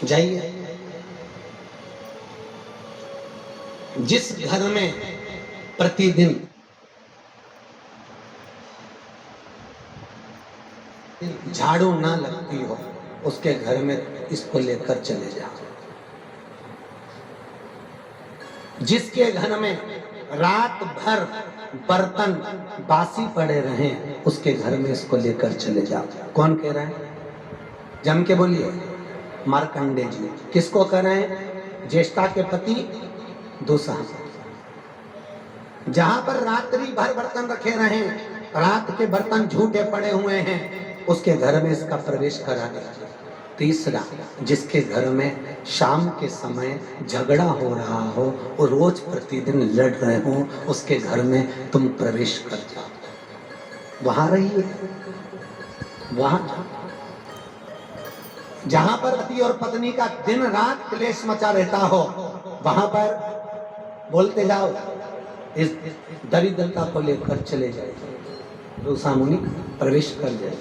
जाइए, जिस घर में प्रतिदिन झाड़ू ना लगती हो उसके घर में इसको लेकर चले जाओ। जिसके घर में रात भर बर्तन बासी पड़े रहें उसके घर में इसको लेकर चले जाओ। कौन कह रहा है? जम के बोलिए। मार्कंडे जी। किसको कह रहे हैं? ज्येष्ठा के पति दूसरा। जहां पर रात्रि भर बर्तन रखे रहे, रात के बर्तन झूठे पड़े हुए हैं, उसके घर में इसका प्रवेश करा दीजिए। तीसरा, जिसके घर में शाम के समय झगड़ा हो रहा हो और रोज प्रतिदिन लड़ रहे हो उसके घर में तुम प्रवेश कर जाओ। वहां रहिए, वहां जहां पर पति और पत्नी का दिन रात क्लेश मचा रहता हो वहां पर बोलते जाओ, इस दरिद्रता को लेकर चले जाए। रूसा मुनि प्रवेश कर जाए।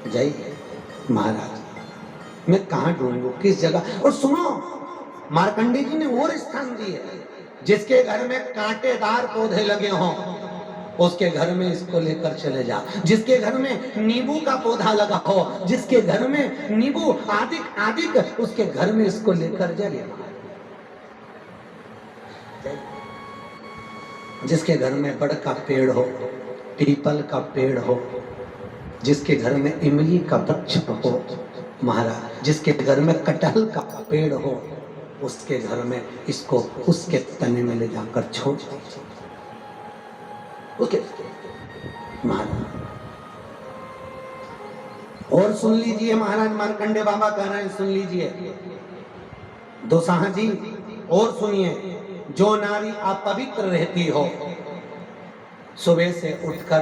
जाइए महाराज, मैं कहां ढूंढूं, किस जगह? और सुनो, मार्कंडे जी ने और स्थान दिए। जिसके घर में कांटेदार पौधे लगे हों उसके घर में इसको लेकर चले जा। जिसके घर में नींबू का पौधा लगा हो, जिसके घर में नींबू आदिक आदिक, उसके घर में इसको लेकर जाइए। जिसके घर में बड़ का पेड़ हो, पीपल का पेड़ हो, जिसके घर में इमली का वृक्ष हो महाराज, जिसके घर में कटहल का पेड़ हो उसके घर में इसको उसके तने में ले जाकर छोड़ दीजिए। ओके महाराज। और सुन लीजिए महाराज, मार्कंडे बाबा कह रहे हैं, सुन लीजिए दोसाहा जी, और सुनिए। जो नारी अपवित्र रहती हो, सुबह से उठकर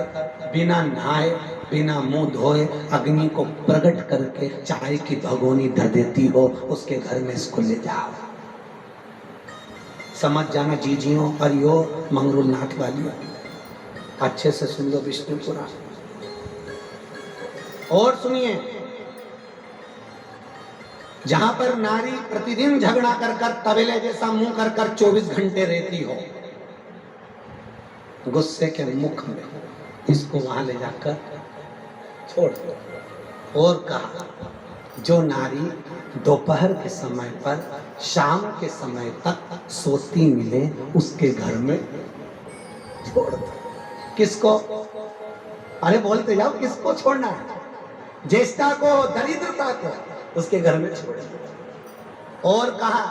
बिना नहाए बिना मुंह धोए अग्नि को प्रकट करके चाय की भगोनी धर देती हो उसके घर में इसको ले जाओ। समझ जाना जीजियों और यो मंगरूल नाथ वाली, अच्छे से सुन लो विष्णु पुराण। और सुनिए, जहां पर नारी प्रतिदिन झगड़ा कर कर तबेले जैसा मुंह कर कर 24 घंटे रहती हो, गुस्से के मुख में इसको वहां ले जाकर छोड़ दो। और कहा, जो नारी दोपहर के समय पर शाम के समय तक सोती मिले उसके घर में छोड़ दो। किसको? अरे बोलते जाओ, किसको छोड़ना है? ज्येष्ठा को, दरिद्रता को, उसके घर में छोड़ दो। और कहा,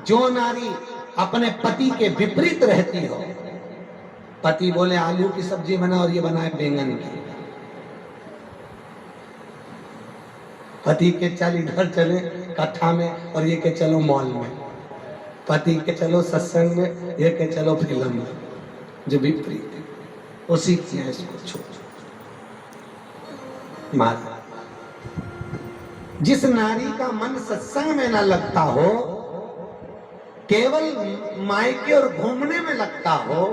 जो नारी अपने पति के विपरीत रहती हो, पति बोले आलू की सब्जी बना और ये बनाए बैंगन की, पति के चल इधर चले कथा में और ये के चलो मॉल में, पति के चलो सत्संग में, ये के चलो फिल्म में, जो विपरीत है उसी किया इसको छोड़। महाराज, जिस नारी का मन सत्संग में ना लगता हो, केवल मायके और घूमने में लगता हो,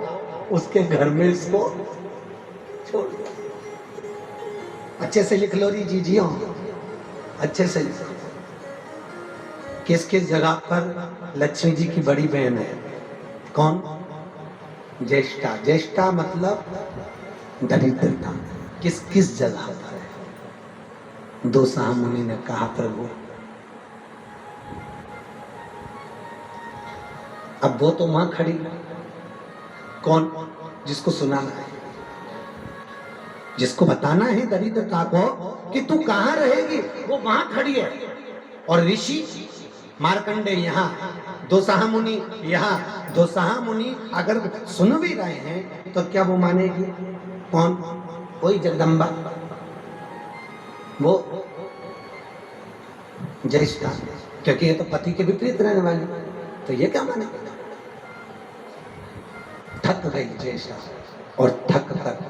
उसके घर में इसको छोड़ दो। अच्छे से लिख लो री जीजियो, अच्छे से लिख लो। किस किस जगह पर लक्ष्मी जी की बड़ी बहन है? कौन? ज्येष्ठा। ज्येष्ठा मतलब दरिद्रता। किस किस जगह पर है? दोसाहा मुनि ने कहा, प्रभु अब वो तो वहां खड़ी, कौन? जिसको सुनाना है, जिसको बताना है दरिद्रता को कि तू कहां रहेगी, वो वहां खड़ी है। और ऋषि मार्कंडे यहाँ, दोसाहा मुनि यहाँ। दोसाहा मुनि अगर सुन भी रहे हैं तो क्या वो मानेगी? कौन? वही जगदम्बा, वो ज्येष्ठा, क्योंकि ये तो पति के विपरीत रहने वाली, तो ये क्या मानेगी? थक गई ज्येष्ठा और थक कर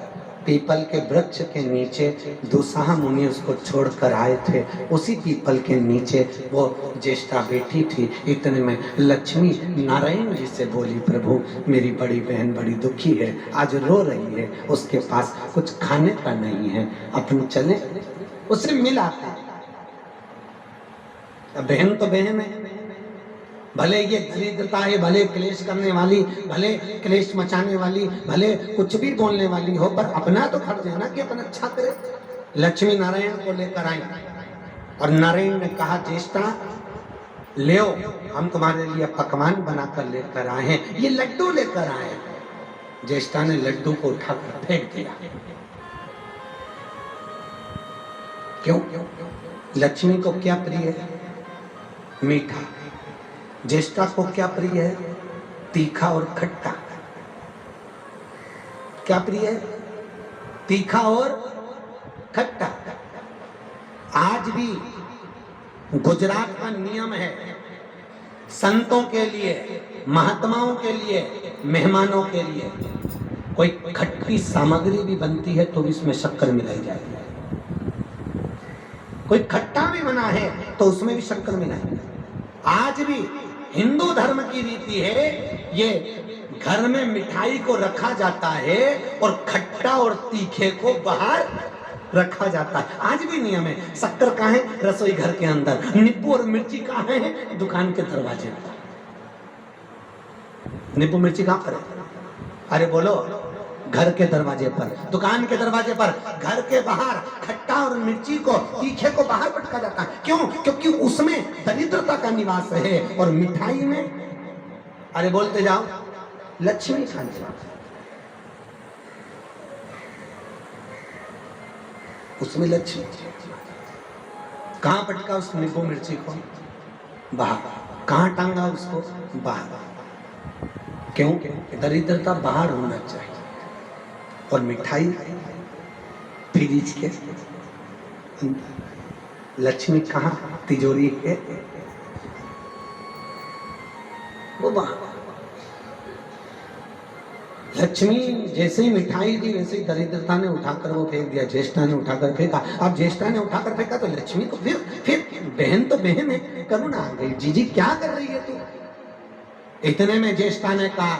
पीपल के वृक्ष के नीचे दोसाहा मुनि उसको छोड़कर आए थे। उसी पीपल के नीचे वो ज्येष्ठा बैठी थी। इतने में लक्ष्मी नारायण जी से बोली, प्रभु मेरी बड़ी बहन बड़ी दुखी है, आज रो रही है, उसके पास कुछ खाने का नहीं है, अपन चले उसे मिलाते। बहन तो बहन है, भले ये दरिद्रता है, भले क्लेश करने वाली, भले क्लेश मचाने वाली, भले कुछ भी बोलने वाली हो, पर अपना तो फर्ज है ना कि अपन अच्छा करे। लक्ष्मी नारायण को लेकर आई और नारायण ने कहा, ज्येष्ठा ले हम तुम्हारे लिए पकवान बनाकर लेकर आए हैं, ये लड्डू लेकर आए हैं। ज्येष्ठा ने लड्डू को उठाकर फेंक दिया। क्यों? लक्ष्मी को क्या प्रिय है? मीठा। ज्येष्ठा को क्या प्रिय है? तीखा और खट्टा। क्या प्रिय है? तीखा और खट्टा। आज भी गुजरात का नियम है, संतों के लिए, महात्माओं के लिए, मेहमानों के लिए कोई खट्टी सामग्री भी बनती है तो इसमें शक्कर मिलाई जाएगी। कोई खट्टा भी बना है तो उसमें भी शक्कर मिलाई। आज भी हिंदू धर्म की रीति है, ये घर में मिठाई को रखा जाता है और खट्टा और तीखे को बाहर रखा जाता है। आज भी नियम है। शक्कर कहाँ है? रसोई घर के अंदर। नींबू और मिर्ची कहाँ है? दुकान के दरवाजे पर। नींबू मिर्ची कहाँ पर है? अरे बोलो, घर के दरवाजे पर, दुकान के दरवाजे पर, घर के बाहर खट्टा और मिर्ची को, तीखे को बाहर पटका जाता है। क्यों? क्योंकि उसमें दरिद्रता का निवास है और मिठाई में, अरे बोलते जाओ, लक्ष्मी का निवास। उसमें लक्ष्मी। कहां पटका उस नींबू मिर्ची को? बाहर। कहां टांगा उसको? बाहर। क्यों? दरिद्रता बाहर होना चाहिए और मिठाई फ्रिज के अंदर। लक्ष्मी कहां? तिजोरी के वो बाहर। लक्ष्मी जैसे ही मिठाई दी वैसे ही दरिद्रता ने उठाकर वो फेंक दिया। ज्येष्ठा ने उठाकर फेंका। अब ज्येष्ठा ने उठाकर फेंका तो लक्ष्मी को फिर बहन तो बहन है, करुणा आ गई। जीजी क्या कर रही है तू? इतने में ज्येष्ठा ने कहा,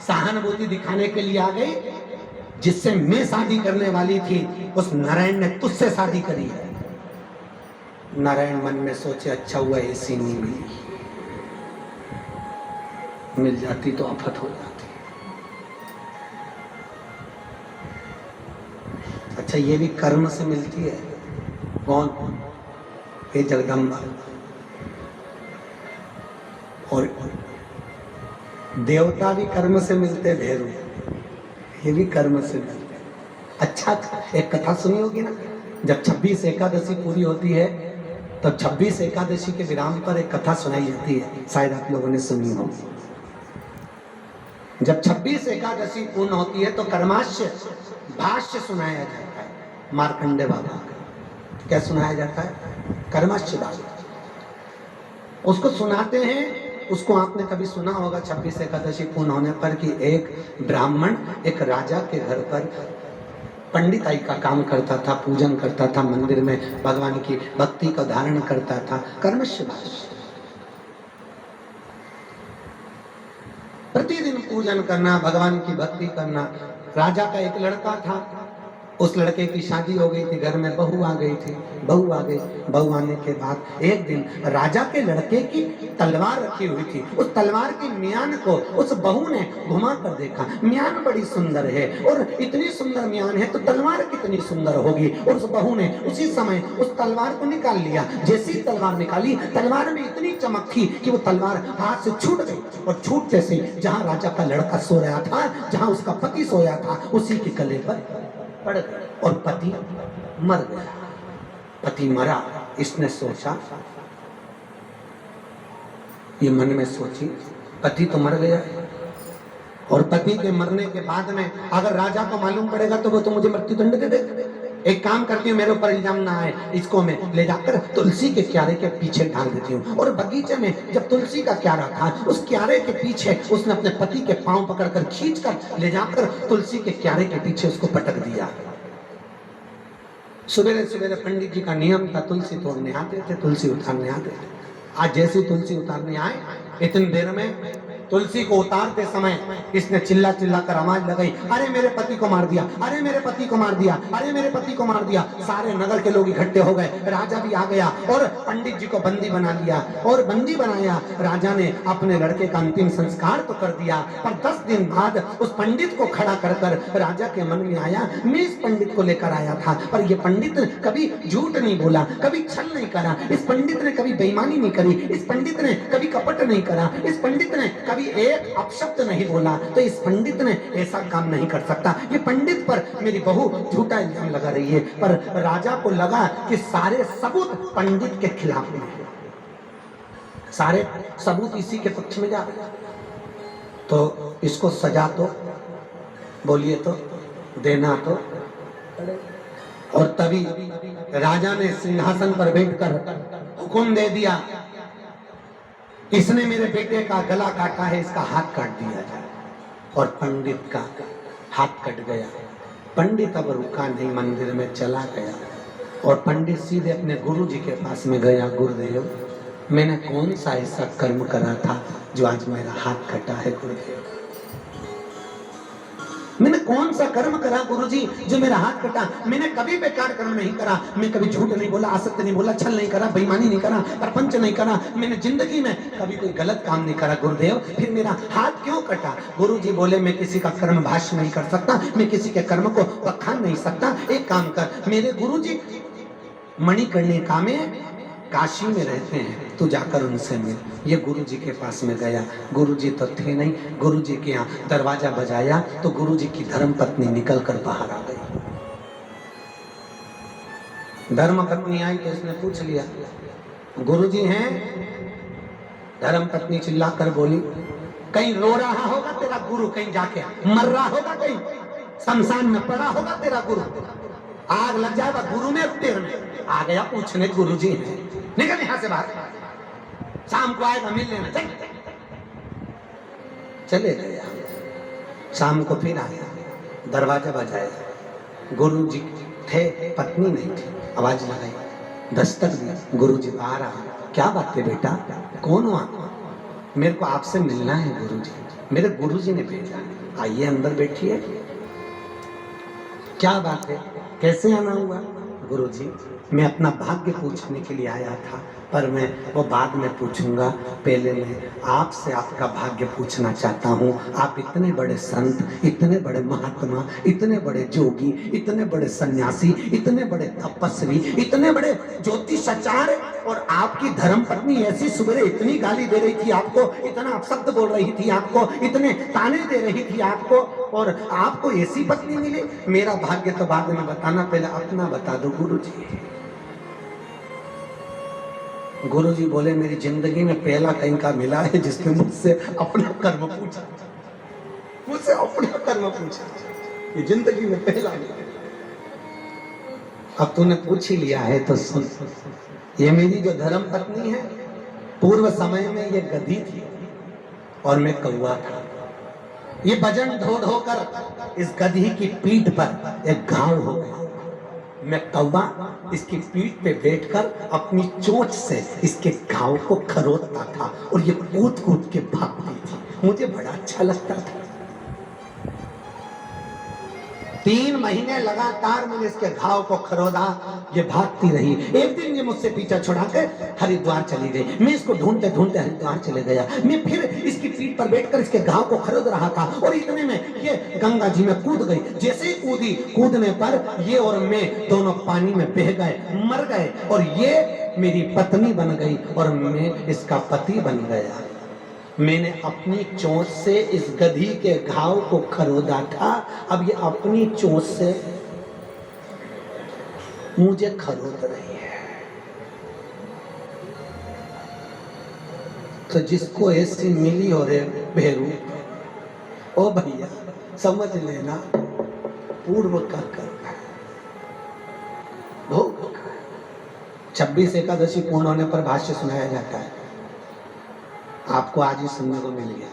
सहानुभूति दिखाने के लिए आ गई, जिससे मैं शादी करने वाली थी उस नारायण ने तुझसे शादी करी है। नारायण मन में सोचे, अच्छा हुआ ऐसी नहीं मिली, मिल जाती तो आफत हो जाती। अच्छा, ये भी कर्म से मिलती है। कौन? हे जगदम्बा। और देवता भी कर्म से मिलते, भैरव ये भी कर्म से मिलते। अच्छा, एक कथा सुनी होगी ना, जब 26 एकादशी पूरी होती है तो 26 एकादशी के विराम पर एक कथा सुनाई जाती है, शायद आप लोगों ने सुनी होगी। जब 26 एकादशी पूर्ण होती है तो कर्माश्य भाष्य सुनाया जाता है, मार्कंडे बाबा। क्या सुनाया जाता है? कर्माश्य भाष्य। उसको सुनाते हैं। उसको आपने कभी सुना होगा 26 एकादशी पूर्ण होने पर कि एक ब्राह्मण एक राजा के घर पर पंडिताई का काम करता था, पूजन करता था, मंदिर में भगवान की भक्ति का धारण करता था। कर्मश्य भाष्य। प्रतिदिन पूजन करना, भगवान की भक्ति करना। राजा का एक लड़का था, उस लड़के की शादी हो गई थी, घर में बहू आ गई थी। बहू आ गई। बहू आने के बाद एक दिन राजा के लड़के की तलवार रखी हुई थी। उस तलवार की म्यान को उस बहू ने घुमा कर देखा। म्यान बड़ी सुंदर है और इतनी सुंदर म्यान है तो तलवार कितनी सुंदर होगी। और उस बहू ने उसी समय उस तलवार को निकाल लिया। जैसी तलवार निकाली, तलवार में इतनी चमक थी कि वो तलवार हाथ से छूट गई और छूटते से जहां राजा का लड़का सो रहा था, जहां उसका पति सोया था, उसी के गले पर पड़ गई और पति मर गया। पति मरा। इसने सोचा, ये मन में सोची, पति तो मर गया और पति के मरने के बाद में अगर राजा को मालूम पड़ेगा तो वो तो मुझे मृत्यु दंड दे देगा। एक काम करती हूँ, मेरे ऊपर इल्जाम ना आए, इसको मैं ले जाकर तुलसी के क्यारे के पीछे डाल देती हूँ। और बगीचे में जब तुलसी का क्यारा था, उस क्यारे के पीछे उसने अपने पति के पांव पकड़कर खींचकर ले जाकर तुलसी के क्यारे के पीछे उसको पटक दिया। सवेरे सवेरे पंडित जी का नियम था, तुलसी तोड़ने आते थे, तुलसी उतारने आते थे। आज जैसी तुलसी उतारने आए, इतनी देर में तुलसी को उतारते समय इसने चिल्ला चिल्ला कर आवाज लगाई, अरे मेरे पति को मार दिया, अरे मेरे पति को मार दिया, अरे मेरे पति को मार दिया। सारे नगर के लोग इकट्ठे हो गए, राजा भी आ गया और पंडित जी को बंदी बना लिया। और बंदी बनाया, राजा ने अपने लड़के का अंतिम संस्कार तो कर दिया, पर 10 दिन बाद उस पंडित को खड़ा कर कर राजा के मन में आया, मैं इस पंडित को लेकर आया था, पर ये पंडित कभी झूठ नहीं बोला, कभी छल नहीं करा, इस पंडित ने कभी बेईमानी नहीं करी, इस पंडित ने कभी कपट नहीं करा, इस पंडित ने कभी एक अपशब्द नहीं बोला, तो इस पंडित ने ऐसा काम नहीं कर सकता। ये पंडित पर मेरी बहू झूठा इल्जाम लगा रही है। पर राजा को लगा कि सारे सबूत पंडित के खिलाफ में, सारे सबूत इसी के पक्ष में जा रहे, तो इसको सजा तो बोलिए तो देना तो। और तभी राजा ने सिंहासन पर बैठकर हुक्म दे दिया, इसने मेरे बेटे का गला काटा है, इसका हाथ काट दिया जाए। और पंडित का हाथ कट गया। पंडित अब रुका नहीं, मंदिर में चला गया और पंडित सीधे अपने गुरु जी के पास में गया, गुरुदेव मैंने कौन सा ऐसा कर्म करा था जो आज मेरा हाथ कटा है गुरुदेव? मैंने कौन सा कर्म करा गुरुजी जो मेरा हाथ कटा? मैंने कभी बेकार कर्म नहीं करा, मैं कभी झूठ नहीं बोला, असत्य नहीं बोला, छल नहीं करा, बेईमानी नहीं करा, प्रपंच नहीं करा, मैंने जिंदगी में कभी कोई गलत काम नहीं करा गुरुदेव, फिर मेरा हाथ क्यों कटा? गुरुजी बोले, मैं किसी का कर्म भाष्य नहीं कर सकता, मैं किसी के कर्म को बखान नहीं सकता। एक काम कर, मेरे गुरुजी मणिकर्णिका में काशी में रहते हैं, तू जाकर उनसे मिल। ये गुरुजी के पास में गया, गुरुजी तो थे नहीं, गुरुजी के यहाँ दरवाजा बजाया तो गुरुजी की धर्म पत्नी निकल कर बाहर आ गई। धर्म पत्नी आई तो इसने पूछ लिया, गुरुजी हैं? धर्म पत्नी चिल्लाकर बोली, कहीं रो रहा होगा तेरा गुरु, कहीं जाके मर रहा होगा, कहीं शमशान में पड़ा होगा तेरा गुरु, आग लग जाएगा गुरु में, तेर में। आ गया पूछने, गुरुजी हैं? निकल यहां से बाहर, शाम को आएगा मिल लेना। चले गया, शाम को फिर आया, दरवाजा बजाया, गुरुजी थे, पत्नी नहीं थी। आवाज लगाई, दस्तक दी, गुरुजी बाहर आ। क्या बात है बेटा, कौन हो आप? मेरे को आपसे मिलना है गुरुजी, मेरे गुरुजी ने भेजा, आइए अंदर बैठिए। क्या बात है, कैसे आना हुआ? गुरुजी मैं अपना भाग्य पूछने के लिए आया था, पर मैं वो बाद में पूछूंगा, पहले मैं आपसे आपका भाग्य पूछना चाहता हूँ। आप इतने बड़े संत, इतने बड़े महात्मा, इतने बड़े जोगी, इतने बड़े सन्यासी, इतने बड़े तपस्वी, इतने बड़े ज्योतिषाचार्य, और आपकी धर्म पत्नी ऐसी सुबह इतनी गाली दे रही थी आपको, इतना अपशब्द बोल रही थी आपको, इतने ताने दे रही थी आपको, और आपको ऐसी पत्नी मिली। मेरा भाग्य तो बाद में बताना, पहले अपना बता दो गुरुजी। गुरुजी बोले, मेरी जिंदगी में पहला कहीं का मिला है जिसने मुझसे अपना कर्म पूछा, मुझसे अपना कर्म पूछा, ये जिंदगी में पहला मिला। अब तूने पूछ ही लिया है तो सुन, ये मेरी जो धर्म पत्नी है, पूर्व समय में ये गधी थी और मैं कौवा था। ये वजन ढो ढो कर इस गधी की पीठ पर एक घाव हो गया। मैं कौवा इसकी पीठ पे बैठकर अपनी चोंच से इसके घाव को खरोदता था और ये कूद कूद के भागती थी, मुझे बड़ा अच्छा लगता था। 3 महीने लगातार मैंने इसके घाव को खरोदा, ये भागती रही। एक दिन ये मुझसे पीछा छुड़ा के हरिद्वार चली गई, मैं इसको ढूंढते ढूंढते हरिद्वार चले गया। मैं फिर इसकी पीठ पर बैठकर इसके घाव को खरोद रहा था और इतने में ये गंगा जी में कूद गई। जैसे ही कूदी, कूदने पर ये और मैं दोनों पानी में बह गए, मर गए, और ये मेरी पत्नी बन गई और मैं इसका पति बन गया। मैंने अपनी चोंच से इस गधी के घाव को खरोदा था, अब ये अपनी चोंच से मुझे खरोद रही है। तो जिसको ऐसी मिली हो रे भेरू, ओ भैया समझ लेना, पूर्व का कर्म है, भोग का। 26 एकादशी पूर्ण होने पर भाष्य सुनाया जाता है, आपको आज ही सुनने को मिल गया।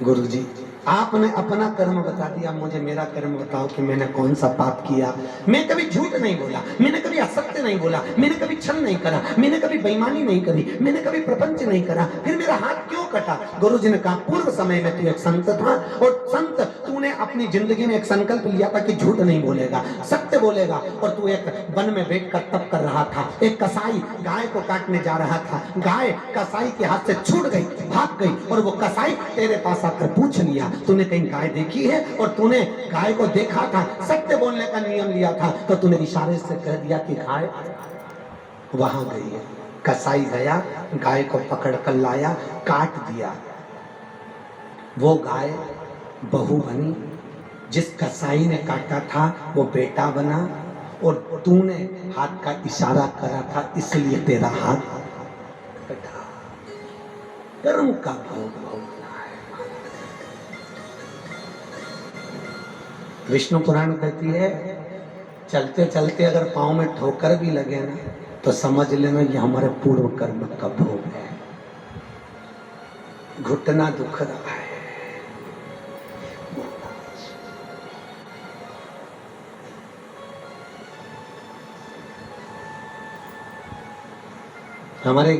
गुरुजी आपने अपना कर्म बता दिया, मुझे मेरा कर्म बताओ कि मैंने कौन सा पाप किया। मैं कभी झूठ नहीं बोला, मैंने कभी असत्य नहीं बोला, मैंने कभी छल नहीं करा, मैंने कभी बेईमानी नहीं करी, मैंने कभी प्रपंच नहीं करा, फिर मेरा हाथ क्यों कटा? गुरुजी ने कहा पूर्व समय में तू एक संत था, और संत तूने अपनी जिंदगी में एक संकल्प लिया था कि झूठ नहीं बोलेगा, सत्य बोलेगा, और तू एक वन में बैठकर तप कर रहा था। एक कसाई गाय को काटने जा रहा था, गाय कसाई के हाथ से छूट गई, भाग गई, और वो कसाई तेरे पास आकर पूछ लिया तूने कहीं गाय देखी है, और तूने गाय को देखा था, सत्य बोलने का नियम लिया था, तो तूने इशारे से कह दिया कि गाय वहां गई है। कसाई गया, गाय को पकड़ कर लाया, काट दिया, वो गाय बहू बनी, जिस कसाई ने काटा था वो बेटा बना, और तूने हाथ का इशारा करा था इसलिए तेरा हाथ कटा। कर्म का भोग भोगना है। विष्णु पुराण कहती है चलते चलते अगर पांव में ठोकर भी लगे ना तो समझ लेना ये हमारे पूर्व कर्म का भोग है। घुटना दुख रहा है, हमारे